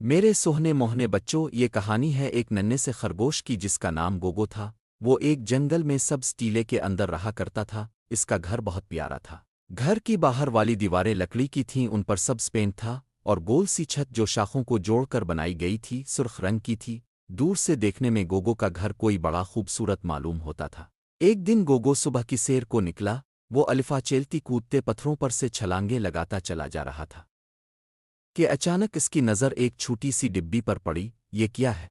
میرے सोहने मोहने बच्चों, ये कहानी है एक नन्हे से खरगोश की जिसका नाम गोगो था। वो एक जंगल में सब्ज टीले के अंदर रहा करता था। इसका घर बहुत प्यारा था। घर की बाहर वाली दीवारें लकड़ी की थीं, उन पर सब्ज पेंट था और गोल सी छत जो शाखों को जोड़कर बनाई गई थी सुर्ख रंग की थी। दूर से देखने में गोगो का घर कोई बड़ा खूबसूरत मालूम होता था। एक दिन गोगो सुबह की सैर को निकला। वो अलिफा चेलती कूदते पत्थरों पर से छलांगे लगाता चला जा रहा था कि अचानक इसकी नज़र एक छोटी सी डिब्बी पर पड़ी। ये क्या है?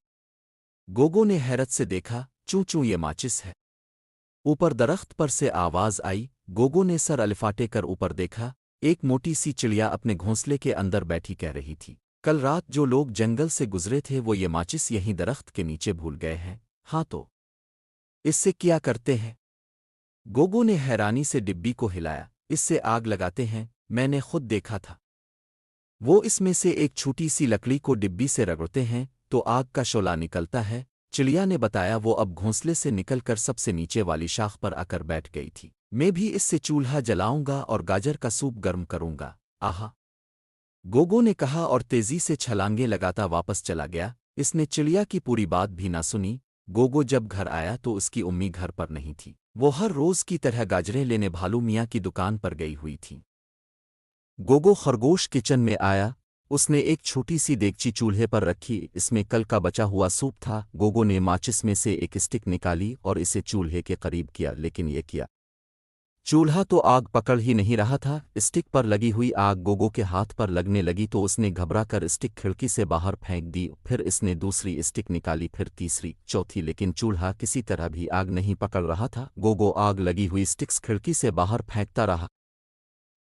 गोगो ने हैरत से देखा। चूं चूं, ये माचिस है। ऊपर दरख्त पर से आवाज आई। गोगो ने सर अलिफाटे कर ऊपर देखा। एक मोटी सी चिड़िया अपने घोंसले के अंदर बैठी कह रही थी, कल रात जो लोग जंगल से गुजरे थे वो ये माचिस यहीं दरख्त के नीचे भूल गए हैं। हाँ तो इससे क्या करते हैं? गोगो ने हैरानी से डिब्बी को हिलाया। इससे आग लगाते हैं, मैंने खुद देखा था। वो इसमें से एक छोटी सी लकड़ी को डिब्बी से रगड़ते हैं तो आग का शोला निकलता है। चिड़िया ने बताया। वो अब घोंसले से निकलकर सबसे नीचे वाली शाख पर आकर बैठ गई थी। मैं भी इससे चूल्हा जलाऊंगा और गाजर का सूप गर्म करूंगा। आहा, गोगो ने कहा और तेजी से छलांगे लगाता वापस चला गया। इसने चिड़िया की पूरी बात भी ना सुनी। गोगो जब घर आया तो उसकी उम्मी घर पर नहीं थी। वो हर रोज की तरह गाजरें लेने भालू मियाँ की दुकान पर गई हुई थी। गोगो खरगोश किचन में आया। उसने एक छोटी सी देगची चूल्हे पर रखी। इसमें कल का बचा हुआ सूप था। गोगो ने माचिस में से एक स्टिक निकाली और इसे चूल्हे के करीब किया, लेकिन ये किया चूल्हा तो आग पकड़ ही नहीं रहा था। स्टिक पर लगी हुई आग गोगो के हाथ पर लगने लगी तो उसने घबरा कर स्टिक खिड़की से बाहर फेंक दी। फिर इसने दूसरी स्टिक निकाली, फिर तीसरी, चौथी, लेकिन चूल्हा किसी तरह भी आग नहीं पकड़ रहा था। गोगो आग लगी हुई स्टिक्स खिड़की से बाहर फेंकता रहा।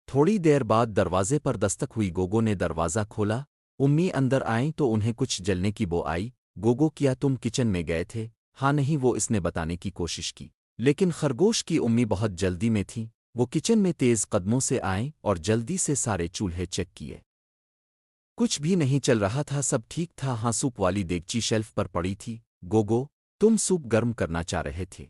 थोड़ी देर बाद दरवाजे पर दस्तक हुई। गोगो ने दरवाज़ा खोला। उम्मी अंदर आईं तो उन्हें कुछ जलने की बो आई। गोगो, क्या तुम किचन में गए थे? हाँ नहीं, वो इसने बताने की कोशिश की, लेकिन खरगोश की उम्मी बहुत जल्दी में थी। वो किचन में तेज कदमों से आए और जल्दी से सारे चूल्हे चेक किए। कुछ भी नहीं चल रहा था, सब ठीक था। हाँ, सूप वाली देगची शेल्फ पर पड़ी थी। गोगो, तुम सूप गर्म करना चाह रहे थे?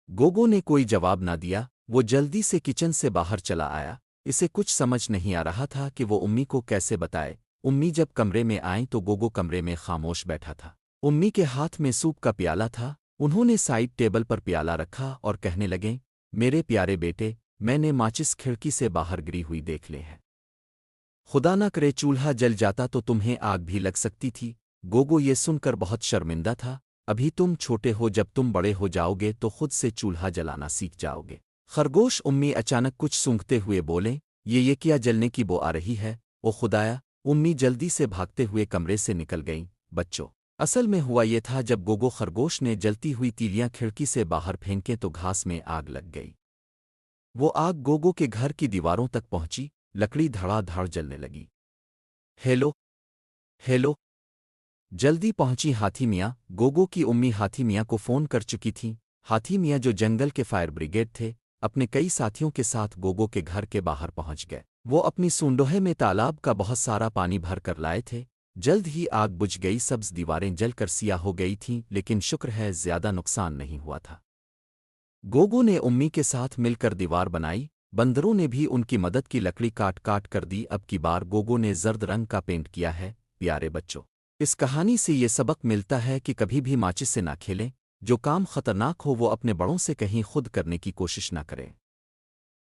गोगो ने कोई जवाब ना दिया। वो जल्दी से किचन से बाहर चला आया। इसे कुछ समझ नहीं आ रहा था कि वो उम्मी को कैसे बताए। उम्मी जब कमरे में आईं तो गोगो कमरे में खामोश बैठा था। उम्मी के हाथ में सूप का प्याला था। उन्होंने साइड टेबल पर प्याला रखा और कहने लगे, मेरे प्यारे बेटे, मैंने माचिस खिड़की से बाहर गिरी हुई देख ली है। खुदा न करे चूल्हा जल जाता तो तुम्हें आग भी लग सकती थी। गोगो ये सुनकर बहुत शर्मिंदा था। अभी तुम छोटे हो, जब तुम बड़े हो जाओगे तो खुद से चूल्हा जलाना सीख जाओगे। खरगोश उम्मी अचानक कुछ सूंघते हुए बोले, ये क्या जलने की बो आ रही है? ओ खुदाया! उम्मी जल्दी से भागते हुए कमरे से निकल गईं। बच्चों, असल में हुआ ये था, जब गोगो खरगोश ने जलती हुई तीलियां खिड़की से बाहर फेंके तो घास में आग लग गई। वो आग गोगो के घर की दीवारों तक पहुंची। लकड़ी धड़ाधड़ जलने लगी। हेलो, हेलो, जल्दी पहुंची हाथी मियाँ। गोगो की उम्मी हाथी मियाँ को फ़ोन कर चुकी थी। हाथी मियाँ, जो जंगल के फायर ब्रिगेड थे, अपने कई साथियों के साथ गोगो के घर के बाहर पहुंच गए। वो अपनी सूंडोहे में तालाब का बहुत सारा पानी भर कर लाए थे। जल्द ही आग बुझ गई। सब्ज दीवारें जलकर सियाह हो गई थीं, लेकिन शुक्र है ज्यादा नुकसान नहीं हुआ था। गोगो ने उम्मी के साथ मिलकर दीवार बनाई। बंदरों ने भी उनकी मदद की, लकड़ी काट काट कर दी। अब की बार गोगो ने जर्द रंग का पेंट किया है। प्यारे बच्चों, इस कहानी से ये सबक मिलता है कि कभी भी माचिस से ना खेलें। जो काम खतरनाक हो वो अपने बड़ों से कहीं खुद करने की कोशिश ना करें।